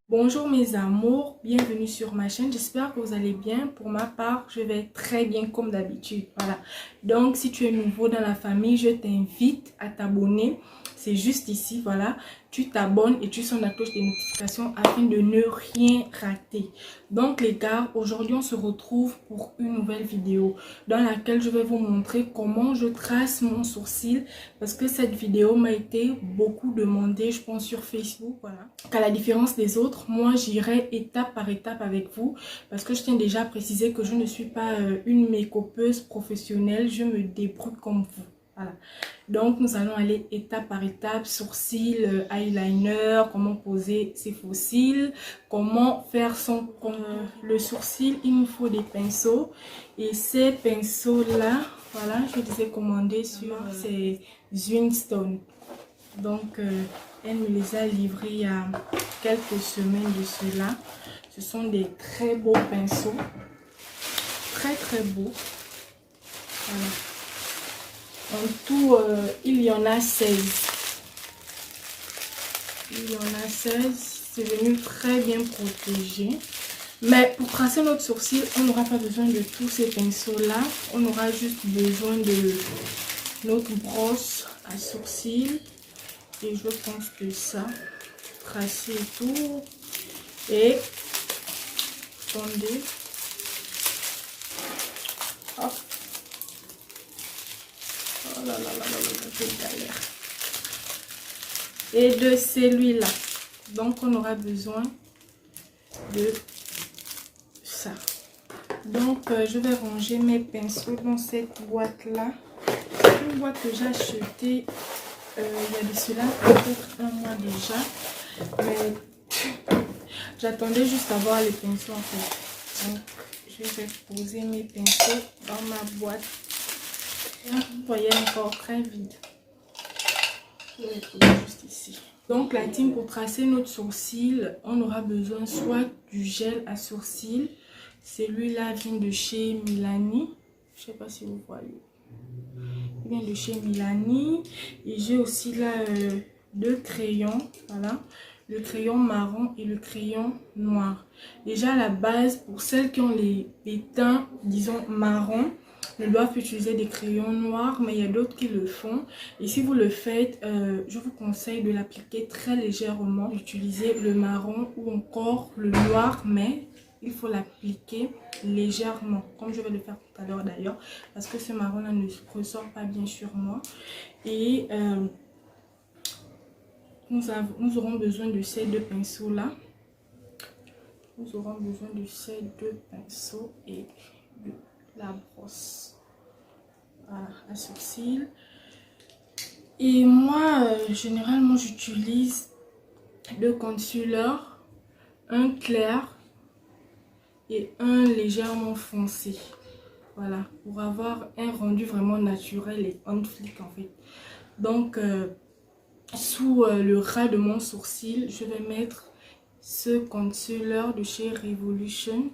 Bonjour mes amours, bienvenue sur ma chaîne, j'espère que vous allez bien. Pour ma part, je vais très bien comme d'habitude. Voilà, donc si tu es nouveau dans la famille, je t'invite à t'abonner. C'est juste ici, voilà, tu t'abonnes et tu sonnes la cloche des notifications afin de ne rien rater. Donc les gars, aujourd'hui on se retrouve pour une nouvelle vidéo dans laquelle je vais vous montrer comment je trace mon sourcil, parce que cette vidéo m'a été beaucoup demandée, je pense sur Facebook, voilà. Qu'à la différence des autres, moi j'irai étape par étape avec vous, parce que je tiens déjà à préciser que je ne suis pas une make-upeuse professionnelle, je me débrouille comme vous. Voilà, donc nous allons aller étape par étape, sourcils, eyeliner, comment poser ses faux cils, comment faire le sourcil. Il nous faut des pinceaux et ces pinceaux là, voilà, je les ai commandés sur ces Zwinstone. Donc elle me les a livrés il y a quelques semaines de cela. Ce sont des très beaux pinceaux, très beaux. Voilà. En tout, il y en a 16. Il y en a 16. C'est venu très bien protégé. Mais pour tracer notre sourcil, on n'aura pas besoin de tous ces pinceaux-là. On aura juste besoin de notre brosse à sourcils. Et je pense que ça, tracer et tout. Et attendez. Hop. Oh là là là là là, je galère. Et de celui-là. Donc on aura besoin de ça. Donc je vais ranger mes pinceaux dans cette boîte-là. Une boîte que j'ai achetée il y a de cela peut-être un mois déjà. Mais j'attendais juste à voir les pinceaux en fait. Donc je vais poser mes pinceaux dans ma boîte. Vous voyez, encore très vide. Je vais les poser juste ici. Donc la team, pour tracer notre sourcil, on aura besoin soit du gel à sourcils. Celui-là vient de chez Milani. Je ne sais pas si vous voyez. Il vient de chez Milani. Et j'ai aussi là deux crayons. Voilà. Le crayon marron et le crayon noir. Déjà à la base, pour celles qui ont les teints, disons marron, ne doivent utiliser des crayons noirs, mais il y a d'autres qui le font. Et si vous le faites, je vous conseille de l'appliquer très légèrement, d'utiliser le marron ou encore le noir, mais il faut l'appliquer légèrement, comme je vais le faire tout à l'heure d'ailleurs, parce que ce marron là ne ressort pas bien sur moi. Et nous aurons besoin de ces deux pinceaux là. Nous aurons besoin de ces deux pinceaux et de la brosse à sourcils. Et moi généralement j'utilise deux concealers, un clair et un légèrement foncé. Voilà, pour avoir un rendu vraiment naturel et on flic en fait. Donc sous le ras de mon sourcil, je vais mettre ce concealer de chez Revolution.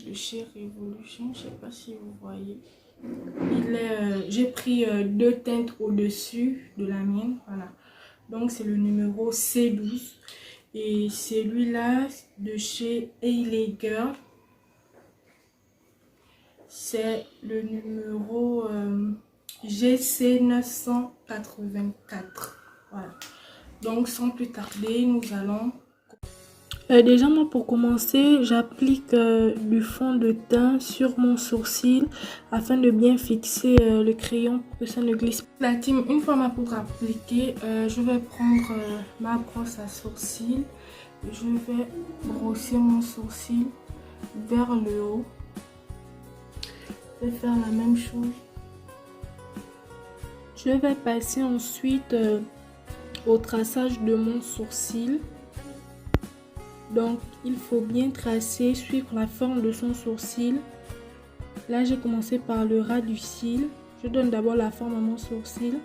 Je sais pas si vous voyez. J'ai pris deux teintes au-dessus de la mienne. Voilà. Donc c'est le numéro C12. Et celui-là de chez Hailey Girl, c'est le numéro GC 984. Voilà. Donc sans plus tarder, nous allons... déjà moi pour commencer, j'applique du fond de teint sur mon sourcil afin de bien fixer le crayon pour que ça ne glisse pas. La team, une fois ma poudre appliquée, je vais prendre ma brosse à sourcils. Je vais brosser mon sourcil vers le haut. Je vais faire la même chose. Je vais passer ensuite au traçage de mon sourcil. Donc il faut bien tracer, suivre la forme de son sourcil. Là j'ai commencé par le ras du cil. Je donne d'abord la forme à mon sourcil.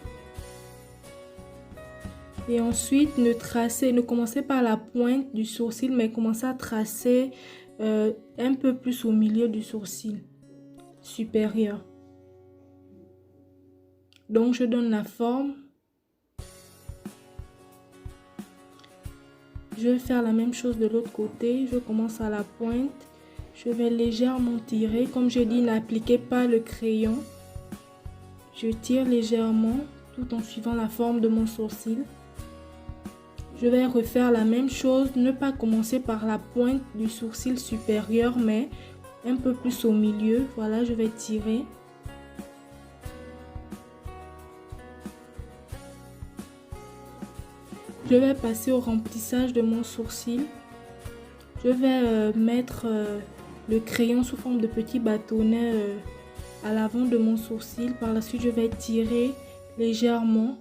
Et ensuite ne commencez pas par la pointe du sourcil, mais commencez à tracer un peu plus au milieu du sourcil. supérieur. Donc je donne la forme. Je vais faire la même chose de l'autre côté. Je commence à la pointe. Je vais légèrement tirer. Comme je dis, n'appliquez pas le crayon. Je tire légèrement tout en suivant la forme de mon sourcil. Je vais refaire la même chose. Ne pas commencer par la pointe du sourcil supérieur, mais un peu plus au milieu. Voilà, je vais tirer. Je vais passer au remplissage de mon sourcil. Je vais mettre le crayon sous forme de petits bâtonnets à l'avant de mon sourcil. Par la suite, je vais tirer légèrement.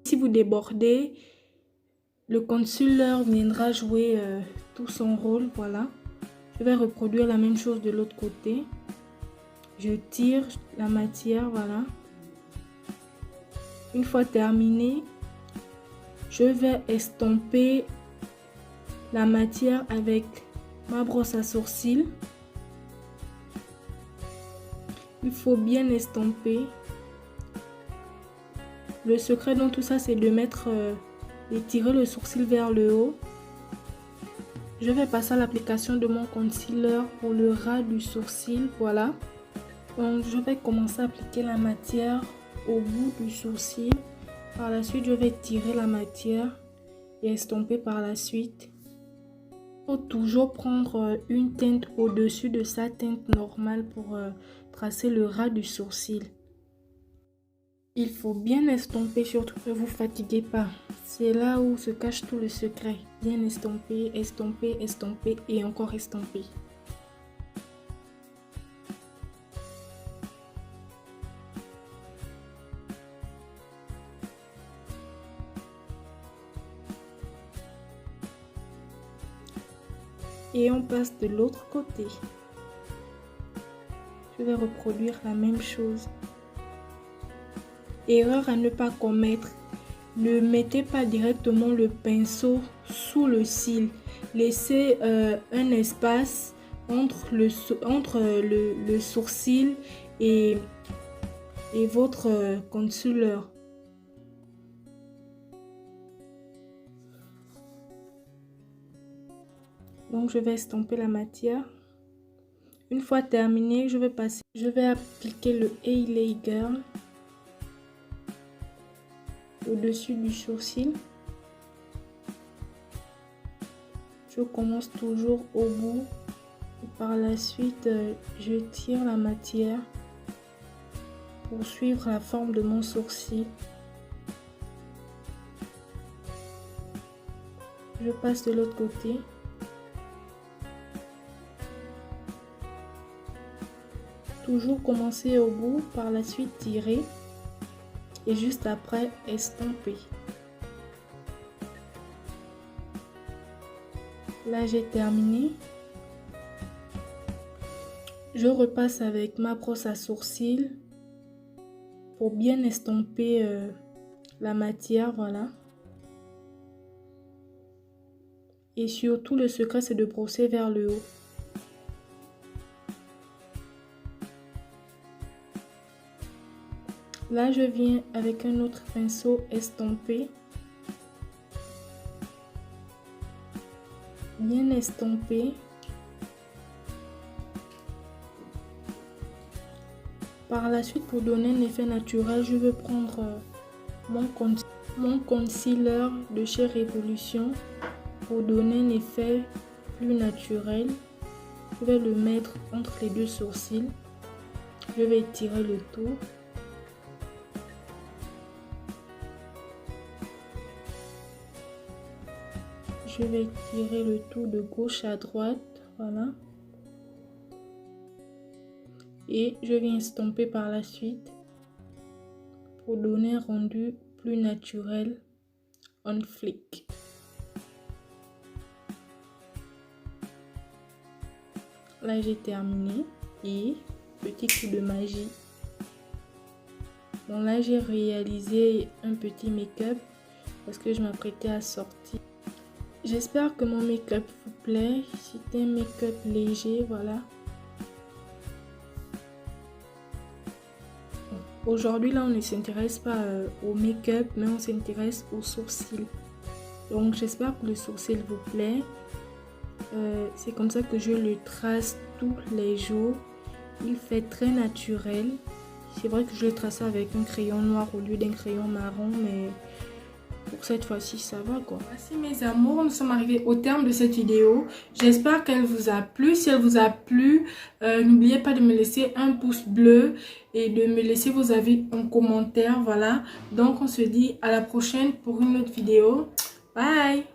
Si vous débordez, le concealer viendra jouer tout son rôle. Voilà. Je vais reproduire la même chose de l'autre côté. Je tire la matière, voilà. Une fois terminé, je vais estomper la matière avec ma brosse à sourcils. Il faut bien estomper. Le secret dans tout ça, c'est de mettre et tirer le sourcil vers le haut. Je vais passer à l'application de mon concealer pour le ras du sourcil, voilà. Donc je vais commencer à appliquer la matière au bout du sourcil. Par la suite, je vais tirer la matière et estomper par la suite. Il faut toujours prendre une teinte au-dessus de sa teinte normale pour tracer le ras du sourcil. Il faut bien estomper, surtout ne vous fatiguez pas. C'est là où se cache tout le secret. Bien estomper, estomper, estomper et encore estomper. Et on passe de l'autre côté. Je vais reproduire la même chose. Erreur à ne pas commettre. Ne mettez pas directement le pinceau sous le cil. Laissez un espace entre le sourcil et votre concealer. Donc je vais estomper la matière. Une fois terminé, je vais appliquer le Highlighter au-dessus du sourcil. Je commence toujours au bout et par la suite je tire la matière pour suivre la forme de mon sourcil. Je passe de l'autre côté. Toujours commencer au bout, par la suite tirer et juste après estomper. Là j'ai terminé. Je repasse avec ma brosse à sourcils pour bien estomper la matière, voilà. Et surtout le secret c'est de brosser vers le haut. Là, je viens avec un autre pinceau estomper. Bien estomper. Par la suite, pour donner un effet naturel, je vais prendre mon concealer de chez Révolution pour donner un effet plus naturel. Je vais le mettre entre les deux sourcils. Je vais étirer le tout. Je vais tirer le tout de gauche à droite, voilà. Et je viens estomper par la suite pour donner un rendu plus naturel on flick. Là j'ai terminé et petit coup de magie. Bon là j'ai réalisé un petit make-up. parce que je m'apprêtais à sortir. J'espère que mon make-up vous plaît. C'est un make-up léger, voilà. Aujourd'hui, là, on ne s'intéresse pas au make-up, mais on s'intéresse aux sourcils. Donc, j'espère que le sourcil vous plaît. C'est comme ça que je le trace tous les jours. Il fait très naturel. C'est vrai que je le trace avec un crayon noir au lieu d'un crayon marron, mais pour cette fois-ci, ça va quoi. Voici mes amours, nous sommes arrivés au terme de cette vidéo. J'espère qu'elle vous a plu. Si elle vous a plu, n'oubliez pas de me laisser un pouce bleu et de me laisser vos avis en commentaire. Voilà, donc on se dit à la prochaine pour une autre vidéo. Bye!